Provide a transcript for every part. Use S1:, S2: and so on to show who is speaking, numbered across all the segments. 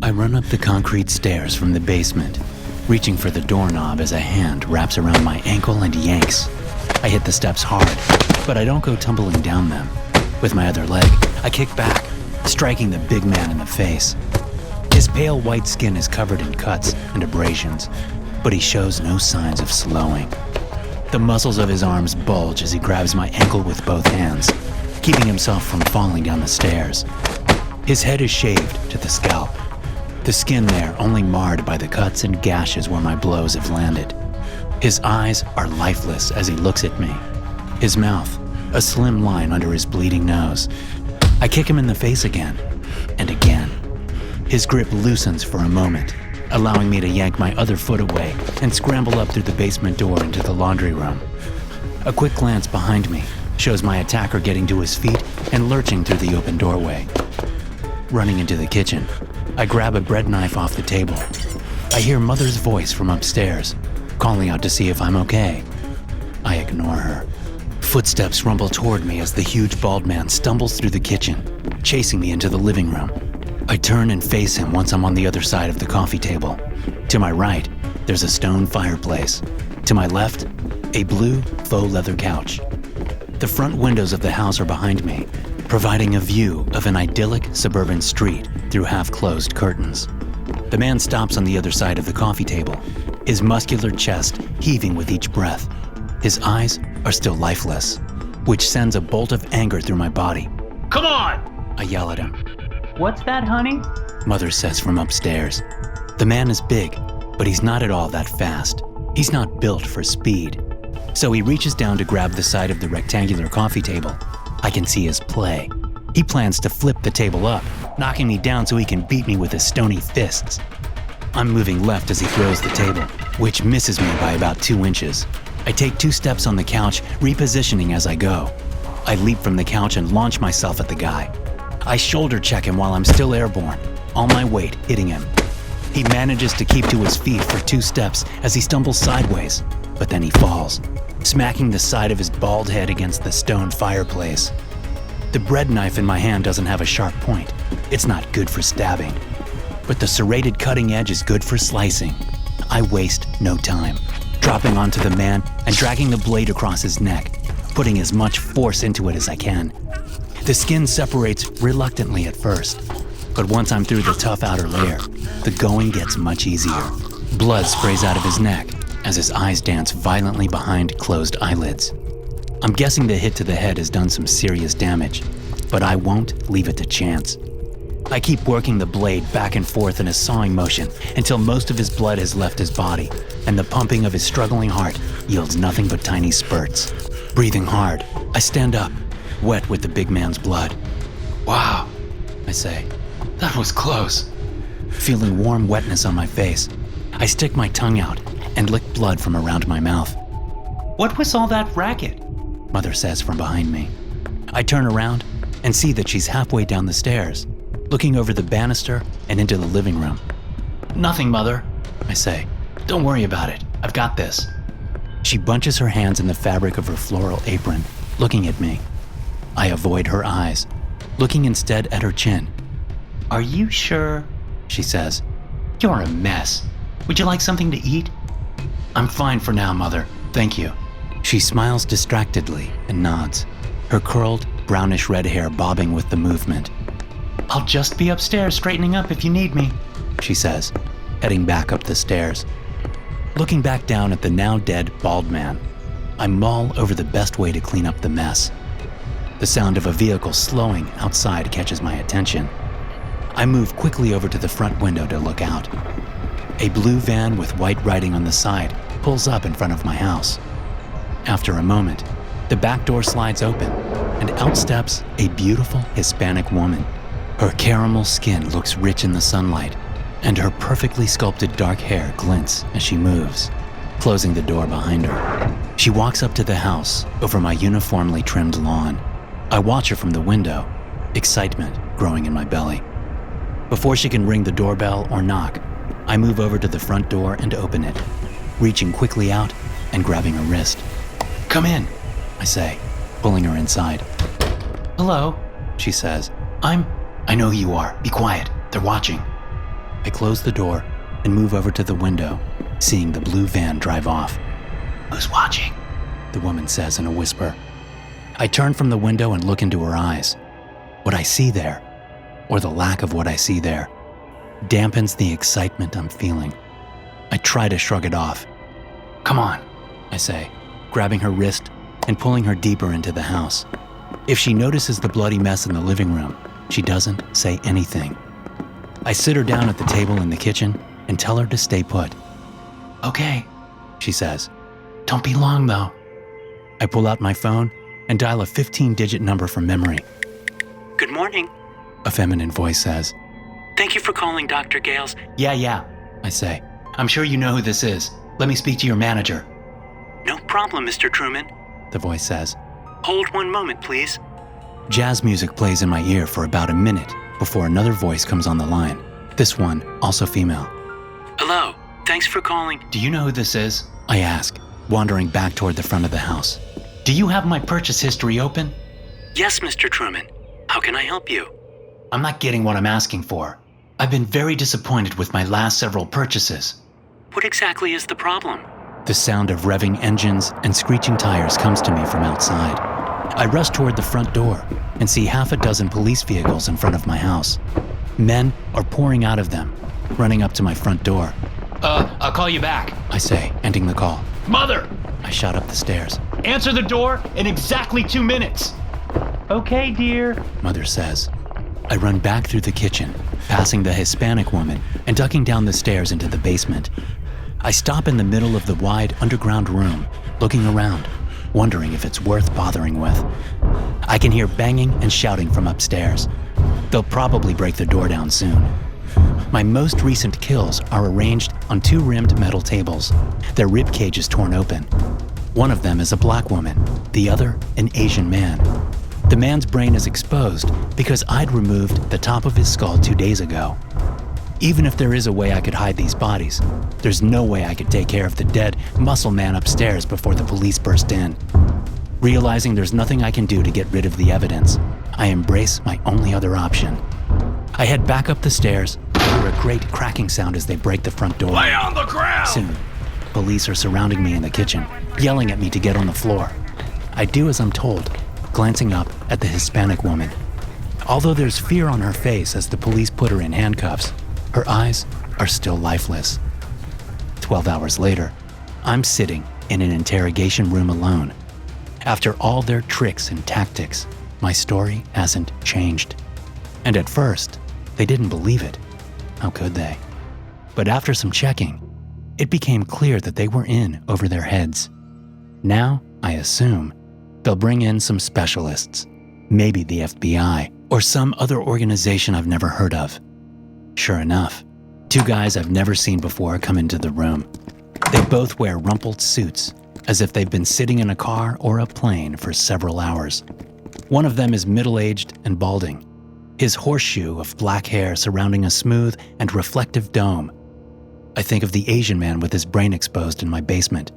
S1: I run up the concrete stairs from the basement, reaching for the doorknob as a hand wraps around my ankle and yanks. I hit the steps hard, but I don't go tumbling down them. With my other leg, I kick back, striking the big man in the face. His pale white skin is covered in cuts and abrasions, but he shows no signs of slowing. The muscles of his arms bulge as he grabs my ankle with both hands, keeping himself from falling down the stairs. His head is shaved to the scalp, the skin there only marred by the cuts and gashes where my blows have landed. His eyes are lifeless as he looks at me. His mouth, a slim line under his bleeding nose. I kick him in the face again, and again. His grip loosens for a moment, allowing me to yank my other foot away and scramble up through the basement door into the laundry room. A quick glance behind me shows my attacker getting to his feet and lurching through the open doorway. Running into the kitchen, I grab a bread knife off the table. I hear Mother's voice from upstairs, calling out to see if I'm okay. I ignore her. Footsteps rumble toward me as the huge bald man stumbles through the kitchen, chasing me into the living room. I turn and face him once I'm on the other side of the coffee table. To my right, there's a stone fireplace. To my left, a blue faux leather couch. The front windows of the house are behind me, providing a view of an idyllic suburban street through half-closed curtains. The man stops on the other side of the coffee table, his muscular chest heaving with each breath. His eyes are still lifeless, which sends a bolt of anger through my body.
S2: Come on!
S1: I yell at him.
S2: What's that, honey?
S1: Mother says from upstairs. The man is big, but he's not at all that fast. He's not built for speed. So he reaches down to grab the side of the rectangular coffee table. I can see his play. He plans to flip the table up, knocking me down so he can beat me with his stony fists. I'm moving left as he throws the table, which misses me by about 2 inches. I take 2 steps on the couch, repositioning as I go. I leap from the couch and launch myself at the guy. I shoulder check him while I'm still airborne, all my weight hitting him. He manages to keep to his feet for 2 steps as he stumbles sideways, but then he falls, smacking the side of his bald head against the stone fireplace. The bread knife in my hand doesn't have a sharp point. It's not good for stabbing, but the serrated cutting edge is good for slicing. I waste no time, dropping onto the man and dragging the blade across his neck, putting as much force into it as I can. The skin separates reluctantly at first, but once I'm through the tough outer layer, the going gets much easier. Blood sprays out of his neck as his eyes dance violently behind closed eyelids. I'm guessing the hit to the head has done some serious damage, but I won't leave it to chance. I keep working the blade back and forth in a sawing motion until most of his blood has left his body, and the pumping of his struggling heart yields nothing but tiny spurts. Breathing hard, I stand up, wet with the big man's blood.
S2: Wow,
S1: I say,
S2: that was close.
S1: feeling warm wetness on my face. I stick my tongue out and lick blood from around my mouth.
S2: What was all that racket?
S1: Mother says from behind me. I turn around and see that she's halfway down the stairs, looking over the banister and into the living room.
S2: Nothing, Mother,
S1: I say. Don't worry about it. I've got this. She bunches her hands in the fabric of her floral apron, looking at me. I avoid her eyes, looking instead at her chin.
S2: Are you sure?
S1: She says.
S2: You're a mess. Would you like something to eat?
S1: I'm fine for now, Mother. Thank you. She smiles distractedly and nods, her curled, brownish red hair bobbing with the movement.
S2: I'll just be upstairs straightening up if you need me,
S1: she says, heading back up the stairs. Looking back down at the now dead bald man, I mull over the best way to clean up the mess. The sound of a vehicle slowing outside catches my attention. I move quickly over to the front window to look out. A blue van with white writing on the side pulls up in front of my house. After a moment, the back door slides open, and out steps a beautiful Hispanic woman. Her caramel skin looks rich in the sunlight, and her perfectly sculpted dark hair glints as she moves, closing the door behind her. She walks up to the house over my uniformly trimmed lawn. I watch her from the window, excitement growing in my belly. Before she can ring the doorbell or knock, I move over to the front door and open it, reaching quickly out and grabbing her wrist. "Come in," I say, pulling her inside.
S2: Hello,
S1: she says. I know who you are. Be quiet. They're watching. I close the door and move over to the window, seeing the blue van drive off.
S2: Who's watching?
S1: The woman says in a whisper. I turn from the window and look into her eyes. What I see there, or the lack of what I see there, dampens the excitement I'm feeling. I try to shrug it off. Come on, I say, grabbing her wrist and pulling her deeper into the house. If she notices the bloody mess in the living room, she doesn't say anything. I sit her down at the table in the kitchen and tell her to stay put. Okay, she says. Don't be long though. I pull out my phone and dial a 15-digit number from memory.
S2: Good morning,
S1: a feminine voice says.
S2: Thank you for calling Dr. Gales.
S1: Yeah, I say. I'm sure you know who this is. Let me speak to your manager.
S2: No problem, Mr. Truman.
S1: The voice says.
S2: Hold one moment, please.
S1: Jazz music plays in my ear for about a minute before another voice comes on the line. This one, also female.
S2: Hello, thanks for calling.
S1: Do you know who this is? I ask, wandering back toward the front of the house. Do you have my purchase history open?
S2: Yes, Mr. Truman. How can I help you?
S1: I'm not getting what I'm asking for. I've been very disappointed with my last several purchases.
S2: What exactly is the problem?
S1: The sound of revving engines and screeching tires comes to me from outside. I rush toward the front door and see half a dozen police vehicles in front of my house. Men are pouring out of them, running up to my front door. I'll call you back, I say, ending the call.
S2: Mother!
S1: I shout up the stairs.
S2: Answer the door in exactly 2 minutes. Okay, dear,
S1: Mother says. I run back through the kitchen, passing the Hispanic woman and ducking down the stairs into the basement. I stop in the middle of the wide underground room, looking around, wondering if it's worth bothering with. I can hear banging and shouting from upstairs. They'll probably break the door down soon. My most recent kills are arranged on 2 rimmed metal tables. Their rib cage is torn open. One of them is a black woman, the other an Asian man. The man's brain is exposed because I'd removed the top of his skull 2 days ago. Even if there is a way I could hide these bodies, there's no way I could take care of the dead muscle man upstairs before the police burst in. Realizing there's nothing I can do to get rid of the evidence, I embrace my only other option. I head back up the stairs and hear a great cracking sound as they break the front door.
S2: Lay on the ground!
S1: Soon, police are surrounding me in the kitchen, yelling at me to get on the floor. I do as I'm told, glancing up at the Hispanic woman. Although there's fear on her face as the police put her in handcuffs, her eyes are still lifeless. 12 hours later, I'm sitting in an interrogation room alone. After all their tricks and tactics, my story hasn't changed. And at first, they didn't believe it. How could they? But after some checking, it became clear that they were in over their heads. Now, I assume, they'll bring in some specialists, maybe the FBI or some other organization I've never heard of. Sure enough, 2 guys I've never seen before come into the room. They both wear rumpled suits, as if they've been sitting in a car or a plane for several hours. One of them is middle-aged and balding, his horseshoe of black hair surrounding a smooth and reflective dome. I think of the Asian man with his brain exposed in my basement,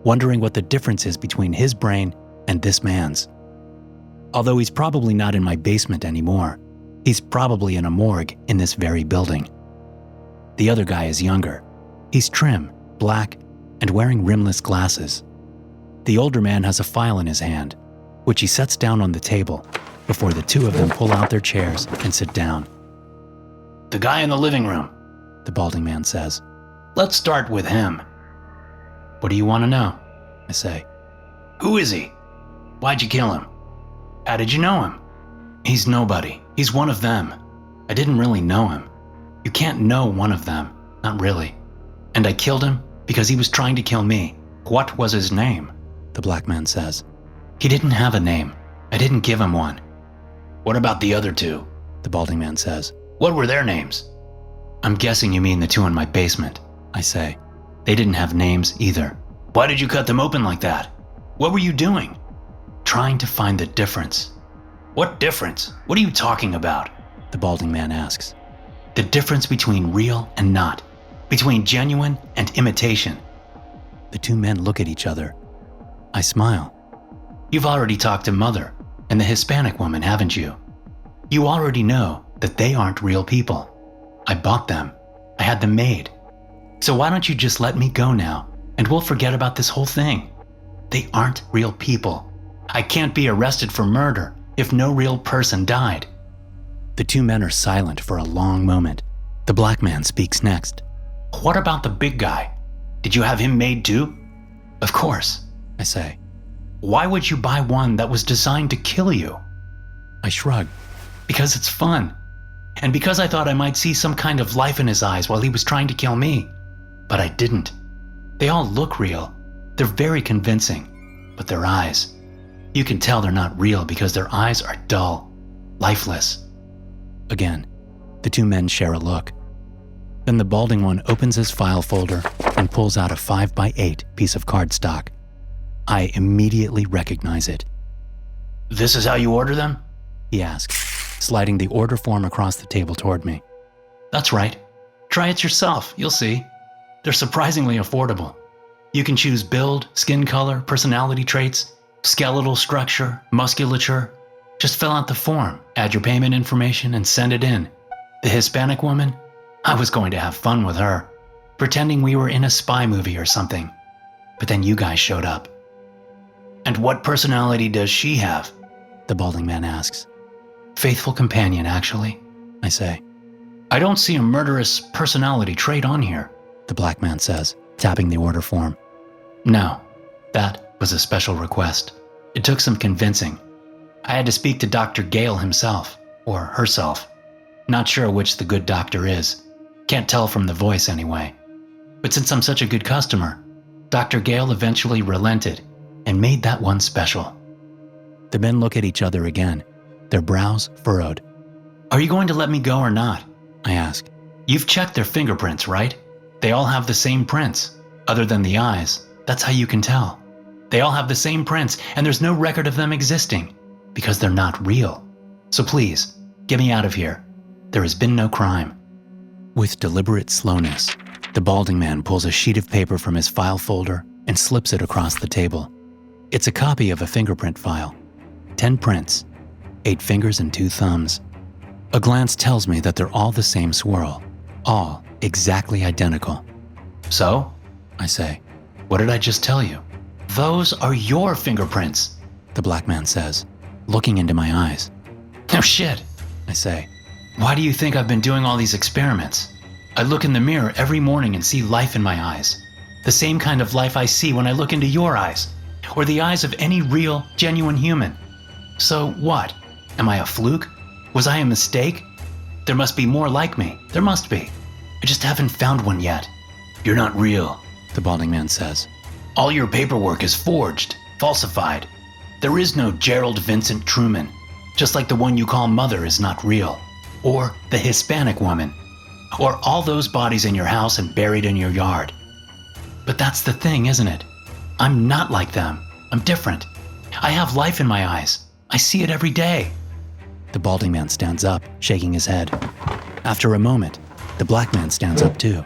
S1: wondering what the difference is between his brain and this man's. Although he's probably not in my basement anymore, he's probably in a morgue in this very building. The other guy is younger. He's trim, black, and wearing rimless glasses. The older man has a file in his hand, which he sets down on the table before the 2 of them pull out their chairs and sit down. The guy in the living room, the balding man says. Let's start with him. What do you want to know? I say. Who is he? Why'd you kill him? How did you know him? He's nobody. He's one of them. I didn't really know him. You can't know one of them. Not really. And I killed him because he was trying to kill me. What was his name? The black man says. He didn't have a name. I didn't give him one. What about the other 2? The balding man says. What were their names? I'm guessing you mean the 2 in my basement, I say. They didn't have names either. Why did you cut them open like that? What were you doing? Trying to find the difference. What difference? What are you talking about? The balding man asks. The difference between real and not. Between genuine and imitation. The 2 men look at each other. I smile. You've already talked to Mother and the Hispanic woman, haven't you? You already know that they aren't real people. I bought them. I had them made. So why don't you just let me go now, and we'll forget about this whole thing? They aren't real people. I can't be arrested for murder if no real person died. The two men are silent for a long moment. The black man speaks next. What about the big guy? Did you have him made too? Of course, I say. Why would you buy one that was designed to kill you? I shrug. Because it's fun. And because I thought I might see some kind of life in his eyes while he was trying to kill me. But I didn't. They all look real. They're very convincing. But their eyes, you can tell they're not real because their eyes are dull, lifeless. Again, the two men share a look. Then the balding one opens his file folder and pulls out a 5x8 piece of cardstock. I immediately recognize it. This is how you order them? He asks, sliding the order form across the table toward me. That's right. Try it yourself, you'll see. They're surprisingly affordable. You can choose build, skin color, personality traits, skeletal structure, musculature. Just fill out the form, add your payment information, and send it in. The Hispanic woman? I was going to have fun with her, pretending we were in a spy movie or something. But then you guys showed up. And what personality does she have? The balding man asks. Faithful companion, actually, I say. I don't see a murderous personality trait on here, the black man says, tapping the order form. No, that was a special request. It took some convincing. I had to speak to Dr. Gale himself, or herself. Not sure which the good doctor is. Can't tell from the voice anyway. But since I'm such a good customer, Dr. Gale eventually relented and made that one special. The men look at each other again, their brows furrowed. Are you going to let me go or not? I ask. You've checked their fingerprints, right? They all have the same prints, other than the eyes. That's how you can tell. They all have the same prints, and there's no record of them existing, because they're not real. So please, get me out of here. There has been no crime. With deliberate slowness, the balding man pulls a sheet of paper from his file folder and slips it across the table. It's a copy of a fingerprint file. 10 prints, 8 fingers and 2 thumbs. A glance tells me that they're all the same swirl, all exactly identical. So, I say, what did I just tell you? Those are your fingerprints, the black man says, looking into my eyes. Oh shit, I say. Why do you think I've been doing all these experiments? I look in the mirror every morning and see life in my eyes. The same kind of life I see when I look into your eyes, or the eyes of any real, genuine human. So what? Am I a fluke? Was I a mistake? There must be more like me. There must be. I just haven't found one yet. You're not real, the balding man says. All your paperwork is forged, falsified. There is no Gerald Vincent Truman, just like the one you call mother is not real. Or the Hispanic woman. Or all those bodies in your house and buried in your yard. But that's the thing, isn't it? I'm not like them. I'm different. I have life in my eyes. I see it every day. The balding man stands up, shaking his head. After a moment, the black man stands up too.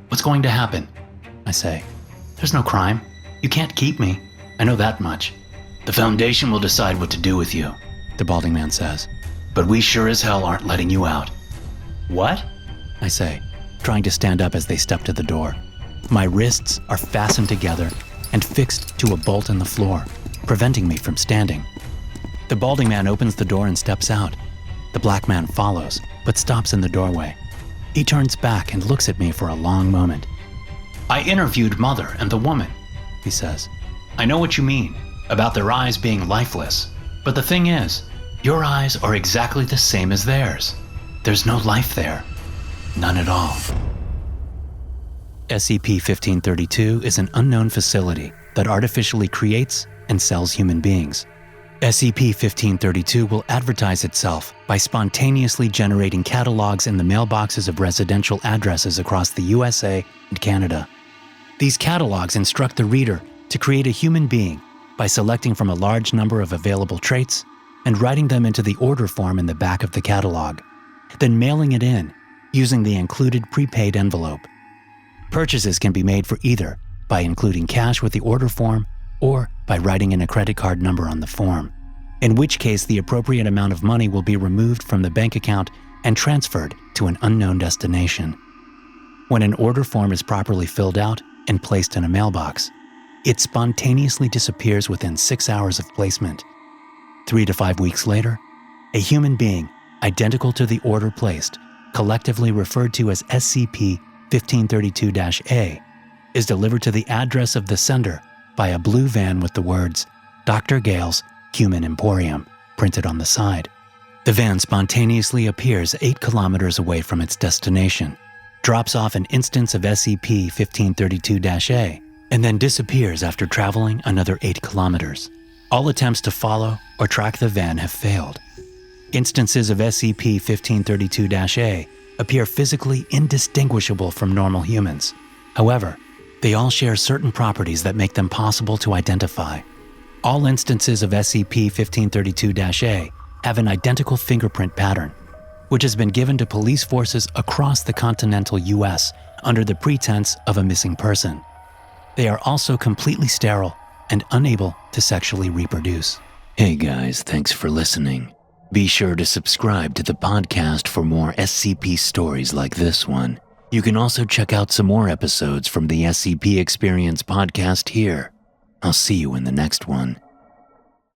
S1: What's going to happen? I say. There's no crime. You can't keep me. I know that much. The Foundation will decide what to do with you, the balding man says. But we sure as hell aren't letting you out. What? I say, trying to stand up as they step to the door. My wrists are fastened together and fixed to a bolt in the floor, preventing me from standing. The balding man opens the door and steps out. The black man follows, but stops in the doorway. He turns back and looks at me for a long moment. I interviewed Mother and the woman, he says. I know what you mean, about their eyes being lifeless. But the thing is, your eyes are exactly the same as theirs. There's no life there. None at all. SCP-1532 is an unknown facility that artificially creates and sells human beings. SCP-1532 will advertise itself by spontaneously generating catalogs in the mailboxes of residential addresses across the USA and Canada. These catalogs instruct the reader to create a human being by selecting from a large number of available traits and writing them into the order form in the back of the catalog, then mailing it in using the included prepaid envelope. Purchases can be made for either by including cash with the order form or by writing in a credit card number on the form, in which case the appropriate amount of money will be removed from the bank account and transferred to an unknown destination. When an order form is properly filled out and placed in a mailbox, it spontaneously disappears within 6 hours of placement. 3 to 5 weeks later, a human being identical to the order placed, collectively referred to as SCP-1532-A, is delivered to the address of the sender by a blue van with the words, Dr. Gale's Human Emporium, printed on the side. The van spontaneously appears 8 kilometers away from its destination, drops off an instance of SCP-1532-A, and then disappears after traveling another 8 kilometers. All attempts to follow or track the van have failed. Instances of SCP-1532-A appear physically indistinguishable from normal humans. However, they all share certain properties that make them possible to identify. All instances of SCP-1532-A have an identical fingerprint pattern, which has been given to police forces across the continental US under the pretense of a missing person. They are also completely sterile and unable to sexually reproduce.
S3: Hey guys, thanks for listening. Be sure to subscribe to the podcast for more SCP stories like this one. You can also check out some more episodes from the SCP Experience podcast here. I'll see you in the next one.